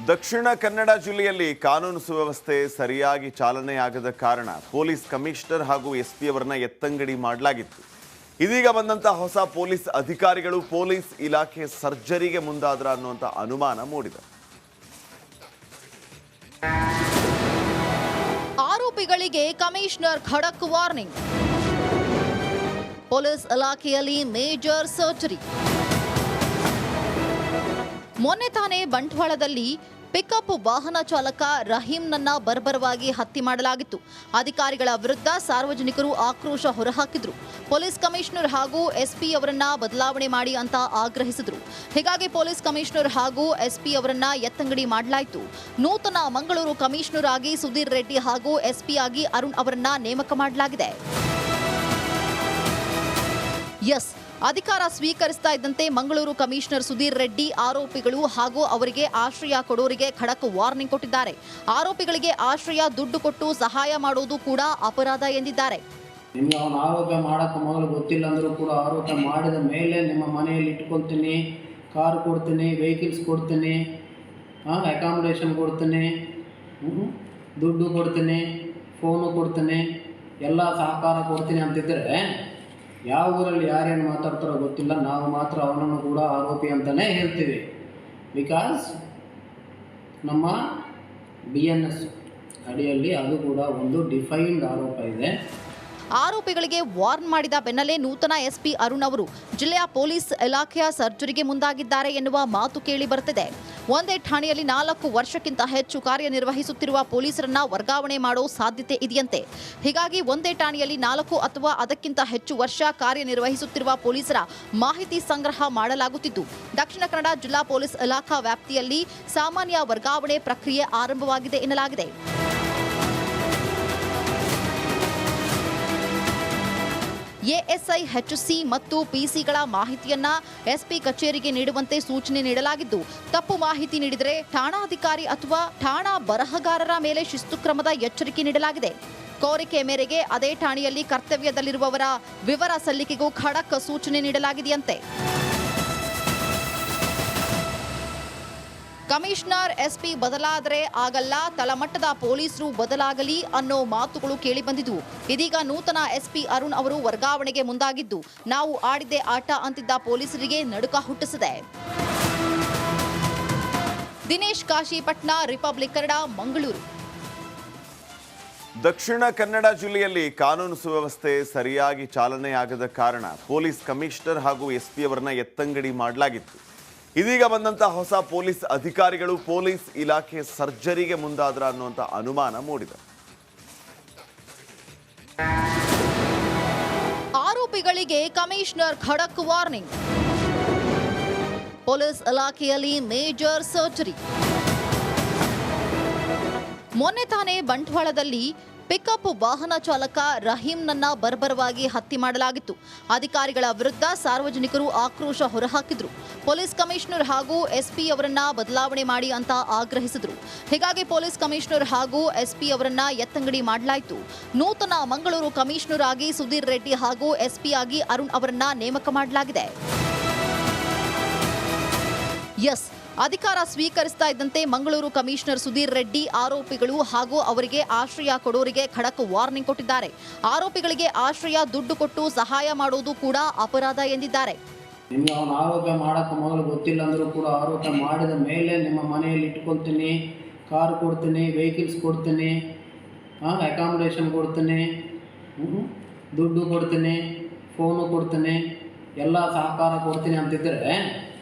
ದಕ್ಷಿಣ ಕನ್ನಡ ಜಿಲ್ಲೆಯಲ್ಲಿ ಕಾನೂನು ಸುವ್ಯವಸ್ಥೆ ಸರಿಯಾಗಿ ಚಾಲನೆಯಾಗದ ಕಾರಣ ಪೊಲೀಸ್ ಕಮಿಷನರ್ ಹಾಗೂ ಎಸ್ಪಿ ಅವರನ್ನ ಎತ್ತಂಗಡಿ ಮಾಡಲಾಗಿತ್ತು. ಇದೀಗ ಬಂದಂತ ಹೊಸ ಪೊಲೀಸ್ ಅಧಿಕಾರಿಗಳು ಪೊಲೀಸ್ ಇಲಾಖೆ ಸರ್ಜರಿಗೆ ಮುಂದಾದ್ರ ಅನ್ನುವಂತ ಅನುಮಾನ ಮೂಡಿದೆ. ಆರೋಪಿಗಳಿಗೆ ಕಮಿಷನರ್ ಖಡಕ್ ವಾರ್ನಿಂಗ್. ಪೊಲೀಸ್ ಇಲಾಖೆಯಲ್ಲಿ ಮೇಜರ್ ಸರ್ಜರಿ. ಮೊನ್ನೆ ತಾನೇ ಬಂಟ್ವಾಳದಲ್ಲಿ ಪಿಕಪ್ ವಾಹನ ಚಾಲಕ ರಹೀಂನನ್ನ ಬರ್ಬರವಾಗಿ ಹತ್ಯೆ ಮಾಡಲಾಗಿತ್ತು. ಅಧಿಕಾರಿಗಳ ವಿರುದ್ಧ ಸಾರ್ವಜನಿಕರು ಆಕ್ರೋಶ ಹೊರಹಾಕಿದ್ರು. ಪೊಲೀಸ್ ಕಮಿಷನರ್ ಹಾಗೂ ಎಸ್ಪಿ ಅವರನ್ನ ಬದಲಾವಣೆ ಮಾಡಿ ಅಂತ ಆಗ್ರಹಿಸಿದ್ರು. ಹೀಗಾಗಿ ಪೊಲೀಸ್ ಕಮಿಷನರ್ ಹಾಗೂ ಎಸ್ಪಿ ಅವರನ್ನ ಎತ್ತಂಗಡಿ ಮಾಡಲಾಯಿತು. ನೂತನ ಮಂಗಳೂರು ಕಮಿಷನರ್ ಆಗಿ ಸುಧೀರ್ ರೆಡ್ಡಿ ಹಾಗೂ ಎಸ್ಪಿ ಆಗಿ ಅರುಣ್ ಅವರನ್ನ ನೇಮಕ ಮಾಡಲಾಗಿದೆ. ಅಧಿಕಾರ ಸ್ವೀಕರಿಸ್ತಾ ಇದ್ದಂತೆ ಮಂಗಳೂರು ಕಮಿಷನರ್ ಸುಧೀರ್ ರೆಡ್ಡಿ ಆರೋಪಿಗಳು ಹಾಗೂ ಅವರಿಗೆ ಆಶ್ರಯ ಕೊಡೋರಿಗೆ ಖಡಕ್ ವಾರ್ನಿಂಗ್ ಕೊಟ್ಟಿದ್ದಾರೆ. ಆರೋಪಿಗಳಿಗೆ ಆಶ್ರಯ ದುಡ್ಡು ಕೊಟ್ಟು ಸಹಾಯ ಮಾಡೋದು ಕೂಡ ಅಪರಾಧ ಎಂದಿದ್ದಾರೆ. ನಿಮಗೆ ಅವನು ಆರೋಪ ಮಾಡೋಕ್ಕೆ ಮೊದಲು ಗೊತ್ತಿಲ್ಲ ಅಂದರೂ ಕೂಡ ಆರೋಪ ಮಾಡಿದ ಮೇಲೆ ನಿಮ್ಮ ಮನೆಯಲ್ಲಿ ಇಟ್ಕೊಳ್ತೀನಿ, ಕಾರ್ ಕೊಡ್ತೀನಿ, ವೆಹಿಕಲ್ಸ್ ಕೊಡ್ತೀನಿ, ಅಕಾಮಿಡೇಷನ್ ಕೊಡ್ತೀನಿ, ದುಡ್ಡು ಕೊಡ್ತೀನಿ, ಫೋನು ಕೊಡ್ತೀನಿ, ಎಲ್ಲ ಸಹಕಾರ ಕೊಡ್ತೀನಿ ಅಂತಿದ್ದರೆ ಯಾವ ಊರಲ್ಲಿ ಯಾರೇನು ಮಾತಾಡ್ತಾರೋ ಗೊತ್ತಿಲ್ಲ. ನಾವು ಮಾತ್ರ ಅವನನ್ನು ಕೂಡ ಆರೋಪಿ ಅಂತಲೇ ಹೇಳ್ತೀವಿ. ಬಿಕಾಸ್ ನಮ್ಮ BNS ಅಡಿಯಲ್ಲಿ ಅದು ಕೂಡ ಒಂದು ಡಿಫೈನ್ಡ್ ಆರೋಪ ಇದೆ. ಆರೋಪಿಗಳಿಗೆ ವಾರ್ನ್ ಮಾಡಿದ ಬೆನ್ನಲ್ಲೇ ನೂತನ ಎಸ್ಪಿ ಅರುಣ್ ಅವರು ಜಿಲ್ಲೆಯ ಪೊಲೀಸ್ ಇಲಾಖೆಯ ಸರ್ಜರಿಗೆ ಮುಂದಾಗಿದ್ದಾರೆ ಎನ್ನುವ ಮಾತು ಕೇಳಿ ಬರುತ್ತಿದೆ. ಒಂದೇ ಠಾಣೆಯಲ್ಲಿ 4 ವರ್ಷಕ್ಕಿಂತ ಹೆಚ್ಚು ಕಾರ್ಯನಿರ್ವಹಿಸುತ್ತಿರುವ ಪೊಲೀಸರನ್ನ ವರ್ಗಾವಣೆ ಮಾಡೋ ಸಾಧ್ಯತೆ ಇದೆಯಂತೆ. ಹೀಗಾಗಿ ಒಂದೇ ಠಾಣೆಯಲ್ಲಿ 4 ಅಥವಾ ಅದಕ್ಕಿಂತ ಹೆಚ್ಚು ವರ್ಷ ಕಾರ್ಯನಿರ್ವಹಿಸುತ್ತಿರುವ ಪೊಲೀಸರ ಮಾಹಿತಿ ಸಂಗ್ರಹ ಮಾಡಲಾಗುತ್ತಿದ್ದು, ದಕ್ಷಿಣ ಕನ್ನಡ ಜಿಲ್ಲಾ ಪೊಲೀಸ್ ಇಲಾಖಾ ವ್ಯಾಪ್ತಿಯಲ್ಲಿ ಸಾಮಾನ್ಯ ವರ್ಗಾವಣೆ ಪ್ರಕ್ರಿಯೆ ಆರಂಭವಾಗಿದೆ ಎನ್ನಲಾಗಿದೆ. ಎಎಸ್ಐ, HC ಮತ್ತು PCಗಳ ಮಾಹಿತಿಯನ್ನ ಎಸ್ಪಿ ಕಚೇರಿಗೆ ನೀಡುವಂತೆ ಸೂಚನೆ ನೀಡಲಾಗಿದ್ದು, ತಪ್ಪು ಮಾಹಿತಿ ನೀಡಿದರೆ ಠಾಣಾಧಿಕಾರಿ ಅಥವಾ ಠಾಣಾ ಬರಹಗಾರರ ಮೇಲೆ ಶಿಸ್ತು ಕ್ರಮದ ಎಚ್ಚರಿಕೆ ನೀಡಲಾಗಿದೆ. ಕೋರಿಕೆ ಮೇರೆಗೆ ಅದೇ ಠಾಣೆಯಲ್ಲಿ ಕರ್ತವ್ಯದಲ್ಲಿರುವವರ ವಿವರ ಸಲ್ಲಿಕೆಗೂ ಖಡಕ್ ಸೂಚನೆ ನೀಡಲಾಗಿದೆಯಂತೆ. ಕಮಿಷನರ್ ಎಸ್ಪಿ ಬದಲಾದರೆ ಆಗಲ್ಲ, ತಳಮಟ್ಟದ ಪೊಲೀಸರು ಬದಲಾಗಲಿ ಅನ್ನೋ ಮಾತುಗಳು ಕೇಳಿಬಂದಿದ್ವು. ಇದೀಗ ನೂತನ ಎಸ್ಪಿ ಅರುಣ್ ಅವರು ವರ್ಗಾವಣೆಗೆ ಮುಂದಾಗಿದ್ದು, ನಾವು ಆಡಿದ್ದೇ ಆಟ ಅಂತಿದ್ದ ಪೊಲೀಸರಿಗೆ ನಡುಕ ಹುಟ್ಟಿಸಿದೆ. ದಿನೇಶ್ ಕಾಶಿಪಟ್ನ, ರಿಪಬ್ಲಿಕ್ ಕನ್ನಡ, ಮಂಗಳೂರು. ದಕ್ಷಿಣ ಕನ್ನಡ ಜಿಲ್ಲೆಯಲ್ಲಿ ಕಾನೂನು ಸುವ್ಯವಸ್ಥೆ ಸರಿಯಾಗಿ ಚಾಲನೆಯಾಗದ ಕಾರಣ ಪೊಲೀಸ್ ಕಮಿಷನರ್ ಹಾಗೂ ಎಸ್ಪಿ ಅವರನ್ನ ಎತ್ತಂಗಡಿ ಮಾಡಲಾಗಿತ್ತು. ಇದೀಗ ಬಂದಂತ ಹೊಸ ಪೊಲೀಸ್ ಅಧಿಕಾರಿಗಳು ಪೊಲೀಸ್ ಇಲಾಖೆ ಸರ್ಜರಿಗೆ ಮುಂದಾದ್ರ ಅನ್ನುವಂತ ಅನುಮಾನ ಮೂಡಿದೆ. ಆರೋಪಿಗಳಿಗೆ ಕಮಿಷನರ್ ಖಡಕ್ ವಾರ್ನಿಂಗ್. ಪೊಲೀಸ್ ಇಲಾಖೆಯಲ್ಲಿ ಮೇಜರ್ ಸರ್ಜರಿ. ಮೊನ್ನೆ ತಾನೇ ಬಂಟ್ವಾಳದಲ್ಲಿ ಪಿಕಪ್ ವಾಹನ ಚಾಲಕ ರಹೀಂನನ್ನ ಬರ್ಬರವಾಗಿ ಹತ್ಯೆ ಮಾಡಲಾಗಿತ್ತು. ಅಧಿಕಾರಿಗಳ ವಿರುದ್ಧ ಸಾರ್ವಜನಿಕರು ಆಕ್ರೋಶ ಹೊರಹಾಕಿದ್ರು. ಪೊಲೀಸ್ ಕಮಿಷನರ್ ಹಾಗೂ ಎಸ್ಪಿ ಅವರನ್ನ ಬದಲಾವಣೆ ಮಾಡಿ ಅಂತ ಆಗ್ರಹಿಸಿದ್ರು. ಹೀಗಾಗಿ ಪೊಲೀಸ್ ಕಮಿಷನರ್ ಹಾಗೂ ಎಸ್ಪಿ ಅವರನ್ನ ಎತ್ತಂಗಡಿ ಮಾಡಲಾಯಿತು. ನೂತನ ಮಂಗಳೂರು ಕಮಿಷನರ್ ಆಗಿ ಸುಧೀರ್ ರೆಡ್ಡಿ ಹಾಗೂ ಎಸ್ಪಿ ಆಗಿ ಅರುಣ್ ಅವರನ್ನ ನೇಮಕ ಮಾಡಲಾಗಿದೆ. ಅಧಿಕಾರ ಸ್ವೀಕರಿಸ್ತಾ ಇದ್ದಂತೆ ಮಂಗಳೂರು ಕಮಿಷನರ್ ಸುಧೀರ್ ರೆಡ್ಡಿ ಆರೋಪಿಗಳು ಹಾಗೂ ಅವರಿಗೆ ಆಶ್ರಯ ಕೊಡೋರಿಗೆ ಖಡಕ್ ವಾರ್ನಿಂಗ್ ಕೊಟ್ಟಿದ್ದಾರೆ. ಆರೋಪಿಗಳಿಗೆ ಆಶ್ರಯ ದುಡ್ಡು ಕೊಟ್ಟು ಸಹಾಯ ಮಾಡೋದು ಕೂಡ ಅಪರಾಧ ಎಂದಿದ್ದಾರೆ. ನಿಮಗೆ ಅವನು ಆರೋಪ ಮಾಡೋಕ್ಕೆ ಮೊದಲು ಗೊತ್ತಿಲ್ಲ ಅಂದರೂ ಕೂಡ ಆರೋಪ ಮಾಡಿದ ಮೇಲೆ ನಿಮ್ಮ ಮನೆಯಲ್ಲಿ ಇಟ್ಕೊಳ್ತೀನಿ, ಕಾರ್ ಕೊಡ್ತೀನಿ, ವೆಹಿಕಲ್ಸ್ ಕೊಡ್ತೀನಿ, ಅಕಾಮಿಡೇಷನ್ ಕೊಡ್ತೀನಿ, ದುಡ್ಡು ಕೊಡ್ತೀನಿ, ಫೋನು ಕೊಡ್ತೀನಿ, ಎಲ್ಲ ಸಹಕಾರ ಕೊಡ್ತೀನಿ ಅಂತಿದ್ದರೆ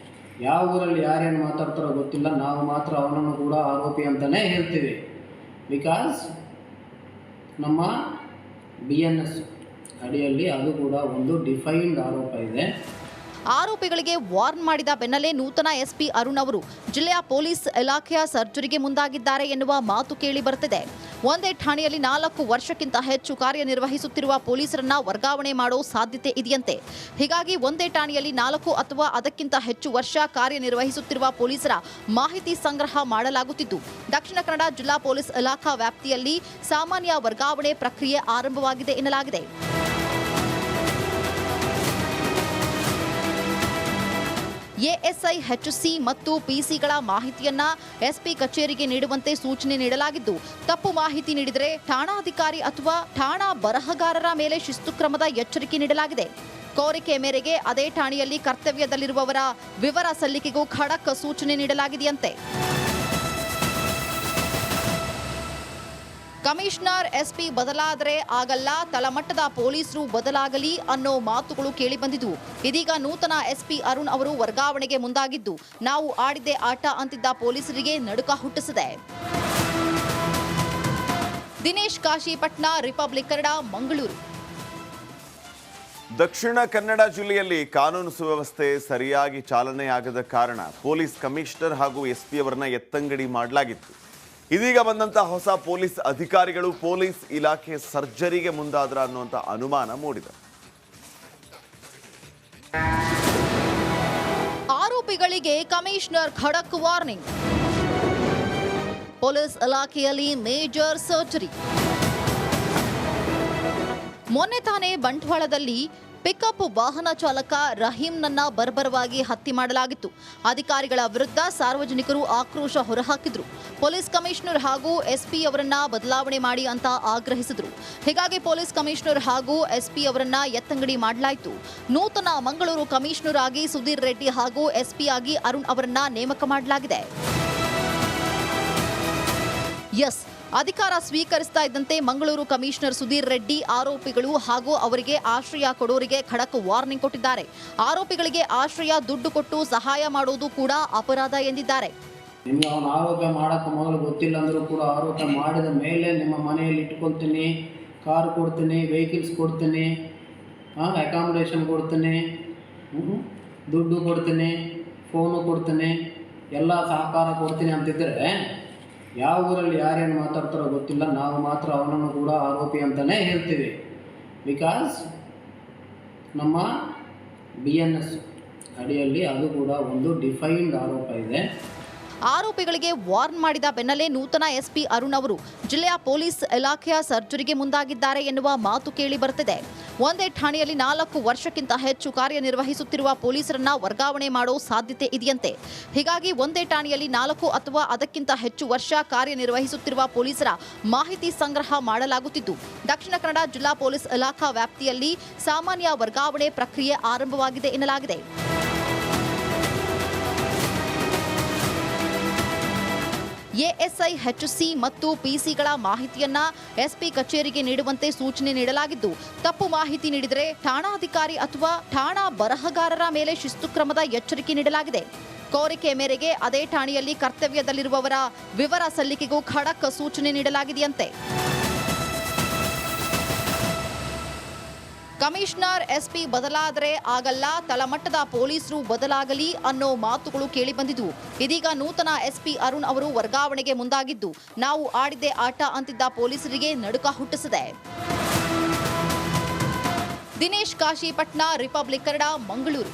ಯಾವ ಊರಲ್ಲಿ ಯಾರೇನು ಮಾತಾಡ್ತಾರೋ ಗೊತ್ತಿಲ್ಲ. ನಾವು ಮಾತ್ರ ಅವನನ್ನು ಕೂಡ ಆರೋಪಿ ಅಂತಲೇ ಹೇಳ್ತೀವಿ. ಬಿಕಾಸ್ ನಮ್ಮ BNS ಅಡಿಯಲ್ಲಿ ಅದು ಕೂಡ ಒಂದು ಡಿಫೈನ್ಡ್ ಆರೋಪ ಇದೆ. ಆರೋಪಿಗಳಿಗೆ ವಾರ್ನ್ ಮಾಡಿದ ಬೆನ್ನಲ್ಲೇ ನೂತನ ಎಸ್ಪಿ ಅರುಣ್ ಅವರು ಜಿಲ್ಲೆಯ ಪೊಲೀಸ್ ಇಲಾಖೆಯ ಸರ್ಜರಿಗೆ ಮುಂದಾಗಿದ್ದಾರೆ ಎನ್ನುವ ಮಾತು ಕೇಳಿ ಬರುತ್ತಿದೆ. ಒಂದೇ ಠಾಣೆಯಲ್ಲಿ 4 ವರ್ಷಕ್ಕಿಂತ ಹೆಚ್ಚು ಕಾರ್ಯನಿರ್ವಹಿಸುತ್ತಿರುವ ಪೊಲೀಸರನ್ನ ವರ್ಗಾವಣೆ ಮಾಡೋ ಸಾಧ್ಯತೆ ಇದೆಯಂತೆ. ಹೀಗಾಗಿ ಒಂದೇ ಠಾಣೆಯಲ್ಲಿ 4 ಅಥವಾ ಅದಕ್ಕಿಂತ ಹೆಚ್ಚು ವರ್ಷ ಕಾರ್ಯನಿರ್ವಹಿಸುತ್ತಿರುವ ಪೊಲೀಸರ ಮಾಹಿತಿ ಸಂಗ್ರಹ ಮಾಡಲಾಗುತ್ತಿದ್ದು, ದಕ್ಷಿಣ ಕನ್ನಡ ಜಿಲ್ಲಾ ಪೊಲೀಸ್ ಇಲಾಖಾ ವ್ಯಾಪ್ತಿಯಲ್ಲಿ ಸಾಮಾನ್ಯ ವರ್ಗಾವಣೆ ಪ್ರಕ್ರಿಯೆ ಆರಂಭವಾಗಿದೆ ಎನ್ನಲಾಗಿದೆ. ಎಎಸ್ಐ HC ಮತ್ತು PCಗಳ ಮಾಹಿತಿಯನ್ನ ಎಸ್ಪಿ ಕಚೇರಿಗೆ ನೀಡುವಂತೆ ಸೂಚನೆ ನೀಡಲಾಗಿದ್ದು, ತಪ್ಪು ಮಾಹಿತಿ ನೀಡಿದರೆ ಠಾಣಾಧಿಕಾರಿ ಅಥವಾ ಠಾಣಾ ಬರಹಗಾರರ ಮೇಲೆ ಶಿಸ್ತು ಕ್ರಮದ ಎಚ್ಚರಿಕೆ ನೀಡಲಾಗಿದೆ. ಕೋರಿಕೆ ಮೇರೆಗೆ ಅದೇ ಠಾಣೆಯಲ್ಲಿ ಕರ್ತವ್ಯದಲ್ಲಿರುವವರ ವಿವರ ಸಲ್ಲಿಕೆಗೂ ಖಡಕ್ ಸೂಚನೆ ನೀಡಲಾಗಿದೆಯಂತೆ. ಕಮಿಷನರ್ SP ಬದಲಾದರೆ ಆಗಲ್ಲ, ತಳಮಟ್ಟದ ಪೊಲೀಸರು ಬದಲಾಗಲಿ ಅನ್ನೋ ಮಾತುಗಳು ಕೇಳಿಬಂದಿದ್ವು. ಇದೀಗ ನೂತನ SP ಅರುಣ್ ಅವರು ವರ್ಗಾವಣೆಗೆ ಮುಂದಾಗಿದ್ದು, ನಾವು ಆಡಿದ್ದೇ ಆಟ ಅಂತಿದ್ದ ಪೊಲೀಸರಿಗೆ ನಡುಕ ಹುಟ್ಟಿಸಿದೆ. ದಿನೇಶ್ ಕಾಶಿಪಟ್ನ, ರಿಪಬ್ಲಿಕ್ ಕನ್ನಡ, ಮಂಗಳೂರು. ದಕ್ಷಿಣ ಕನ್ನಡ ಜಿಲ್ಲೆಯಲ್ಲಿ ಕಾನೂನು ಸುವ್ಯವಸ್ಥೆ ಸರಿಯಾಗಿ ಚಾಲನೆಯಾಗದ ಕಾರಣ ಪೊಲೀಸ್ ಕಮಿಷನರ್ ಹಾಗೂ SP ಅವರನ್ನ ಎತ್ತಂಗಡಿ ಮಾಡಲಾಗಿತ್ತು. ಇದೀಗ ಬಂದಂತ ಹೊಸ ಪೊಲೀಸ್ ಅಧಿಕಾರಿಗಳು ಪೊಲೀಸ್ ಇಲಾಖೆ ಸರ್ಜರಿಗೆ ಮುಂದಾದ್ರ ಅನ್ನುವಂಥ ಅನುಮಾನ ಮೂಡಿದೆ. ಆರೋಪಿಗಳಿಗೆ ಕಮಿಷನರ್ ಖಡಕ್ ವಾರ್ನಿಂಗ್. ಪೊಲೀಸ್ ಇಲಾಖೆಯಲ್ಲಿ ಮೇಜರ್ ಸರ್ಜರಿ. ಮೊನ್ನೆ ತಾನೇ ಬಂಟ್ವಾಳದಲ್ಲಿ ಪಿಕಪ್ ವಾಹನ ಚಾಲಕ ರಹೀಂನನ್ನ ಬರ್ಬರವಾಗಿ ಹತ್ಯೆ ಮಾಡಲಾಗಿತ್ತು. ಅಧಿಕಾರಿಗಳ ವಿರುದ್ಧ ಸಾರ್ವಜನಿಕರು ಆಕ್ರೋಶ ಹೊರಹಾಕಿದ್ರು. ಪೊಲೀಸ್ ಕಮಿಷನರ್ ಹಾಗೂ SP ಅವರನ್ನ ಬದಲಾವಣೆ ಮಾಡಿ ಅಂತ ಆಗ್ರಹಿಸಿದ್ರು. ಹೀಗಾಗಿ ಪೊಲೀಸ್ ಕಮಿಷನರ್ ಹಾಗೂ SP ಅವರನ್ನ ಎತ್ತಂಗಡಿ ಮಾಡಲಾಯಿತು. ನೂತನ ಮಂಗಳೂರು ಕಮಿಷನರ್ ಆಗಿ ಸುಧೀರ್ ರೆಡ್ಡಿ ಹಾಗೂ SP ಆಗಿ ಅರುಣ್ ಅವರನ್ನ ನೇಮಕ ಮಾಡಲಾಗಿದೆ. ಅಧಿಕಾರ ಸ್ವೀಕರಿಸ್ತಾ ಇದ್ದಂತೆ ಮಂಗಳೂರು ಕಮಿಷನರ್ ಸುಧೀರ್ ರೆಡ್ಡಿ ಆರೋಪಿಗಳು ಹಾಗೂ ಅವರಿಗೆ ಆಶ್ರಯ ಕೊಡೋರಿಗೆ ಖಡಕ್ ವಾರ್ನಿಂಗ್ ಕೊಟ್ಟಿದ್ದಾರೆ. ಆರೋಪಿಗಳಿಗೆ ಆಶ್ರಯ ದುಡ್ಡು ಕೊಟ್ಟು ಸಹಾಯ ಮಾಡೋದು ಕೂಡ ಅಪರಾಧ ಎಂದಿದ್ದಾರೆ. ನಿಮ್ಗೆ ಅವನ ಆರೋಗ್ಯ ಮಾಡೋಕ್ಕೆ ಮೊದಲು ಗೊತ್ತಿಲ್ಲ ಅಂದರೂ ಕೂಡ ಆರೋಗ್ಯ ಮಾಡಿದ ಮೇಲೆ ನಿಮ್ಮ ಮನೆಯಲ್ಲಿ ಇಟ್ಕೊಳ್ತೀನಿ, ಕಾರ್ ಕೊಡ್ತೀನಿ, ವೆಹಿಕಲ್ಸ್ ಕೊಡ್ತೀನಿ, ಅಕಾಮಿಡೇಷನ್ ಕೊಡ್ತೀನಿ, ದುಡ್ಡು ಕೊಡ್ತೀನಿ, ಫೋನು ಕೊಡ್ತೀನಿ, ಎಲ್ಲ ಸಹಕಾರ ಕೊಡ್ತೀನಿ ಅಂತಿದ್ದರೆ ಯಾವ ಊರಲ್ಲಿ ಯಾರೇನು ಮಾತಾಡ್ತಾರೋ ಗೊತ್ತಿಲ್ಲ, ನಾವು ಮಾತ್ರ ಅವನನ್ನು ಕೂಡ ಆರೋಪಿ ಅಂತಲೇ ಹೇಳ್ತೀವಿ. ಬಿಕಾಸ್ ನಮ್ಮ BNS ಅಡಿಯಲ್ಲಿ ಅದು ಕೂಡ ಒಂದು ಡಿಫೈನ್ಡ್ ಆರೋಪ ಇದೆ. ಆರೋಪಿಗಳಿಗೆ ವಾರ್ನ್ ಮಾಡಿದ ಬೆನ್ನಲ್ಲೇ ನೂತನ SP ಅರುಣ್ ಅವರು ಜಿಲ್ಲೆಯ ಪೊಲೀಸ್ ಇಲಾಖೆಯ ಸರ್ಜರಿಗೆ ಮುಂದಾಗಿದ್ದಾರೆ ಎನ್ನುವ ಮಾತು ಕೇಳಿ ಬರುತ್ತಿದೆ. ಒಂದೇ ಠಾಣೆಯಲ್ಲಿ 4 ವರ್ಷಕ್ಕಿಂತ ಹೆಚ್ಚು ಕಾರ್ಯನಿರ್ವಹಿಸುತ್ತಿರುವ ಪೊಲೀಸರನ್ನ ವರ್ಗಾವಣೆ ಮಾಡೋ ಸಾಧ್ಯತೆ ಇದೆಯಂತೆ. ಹೀಗಾಗಿ ಒಂದೇ ಠಾಣೆಯಲ್ಲಿ 4 ಅಥವಾ ಅದಕ್ಕಿಂತ ಹೆಚ್ಚು ವರ್ಷ ಕಾರ್ಯನಿರ್ವಹಿಸುತ್ತಿರುವ ಪೊಲೀಸರ ಮಾಹಿತಿ ಸಂಗ್ರಹ ಮಾಡಲಾಗುತ್ತಿದ್ದು, ದಕ್ಷಿಣ ಕನ್ನಡ ಜಿಲ್ಲಾ ಪೊಲೀಸ್ ಇಲಾಖಾ ವ್ಯಾಪ್ತಿಯಲ್ಲಿ ಸಾಮಾನ್ಯ ವರ್ಗಾವಣೆ ಪ್ರಕ್ರಿಯೆ ಆರಂಭವಾಗಿದೆ ಎನ್ನಲಾಗಿದೆ. ಎಎಸ್ಐ HC ಮತ್ತು PCಗಳ ಮಾಹಿತಿಯನ್ನ SP ಕಚೇರಿಗೆ ನೀಡುವಂತೆ ಸೂಚನೆ ನೀಡಲಾಗಿದ್ದು, ತಪ್ಪು ಮಾಹಿತಿ ನೀಡಿದರೆ ಠಾಣಾಧಿಕಾರಿ ಅಥವಾ ಠಾಣಾ ಬರಹಗಾರರ ಮೇಲೆ ಶಿಸ್ತು ಕ್ರಮದ ಎಚ್ಚರಿಕೆ ನೀಡಲಾಗಿದೆ. ಕೋರಿಕೆ ಮೇರೆಗೆ ಅದೇ ಠಾಣೆಯಲ್ಲಿ ಕರ್ತವ್ಯದಲ್ಲಿರುವವರ ವಿವರ ಸಲ್ಲಿಕೆಗೂ ಖಡಕ್ ಸೂಚನೆ ನೀಡಲಾಗಿದೆಯಂತೆ. ಕಮಿಷನರ್ SP ಬದಲಾದರೆ ಆಗಲ್ಲ, ತಳಮಟ್ಟದ ಪೊಲೀಸರು ಬದಲಾಗಲಿ ಅನ್ನೋ ಮಾತುಗಳು ಕೇಳಿಬಂದಿದ್ವು. ಇದೀಗ ನೂತನ SP ಅರುಣ್ ಅವರು ವರ್ಗಾವಣೆಗೆ ಮುಂದಾಗಿದ್ದು, ನಾವು ಆಡಿದ್ದೇ ಆಟ ಅಂತಿದ್ದ ಪೊಲೀಸರಿಗೆ ನಡುಕ ಹುಟ್ಟಿಸಿದೆ. ದಿನೇಶ್ ಕಾಶಿಪಟ್ನ, ರಿಪಬ್ಲಿಕ್ ಕನ್ನಡ, ಮಂಗಳೂರು.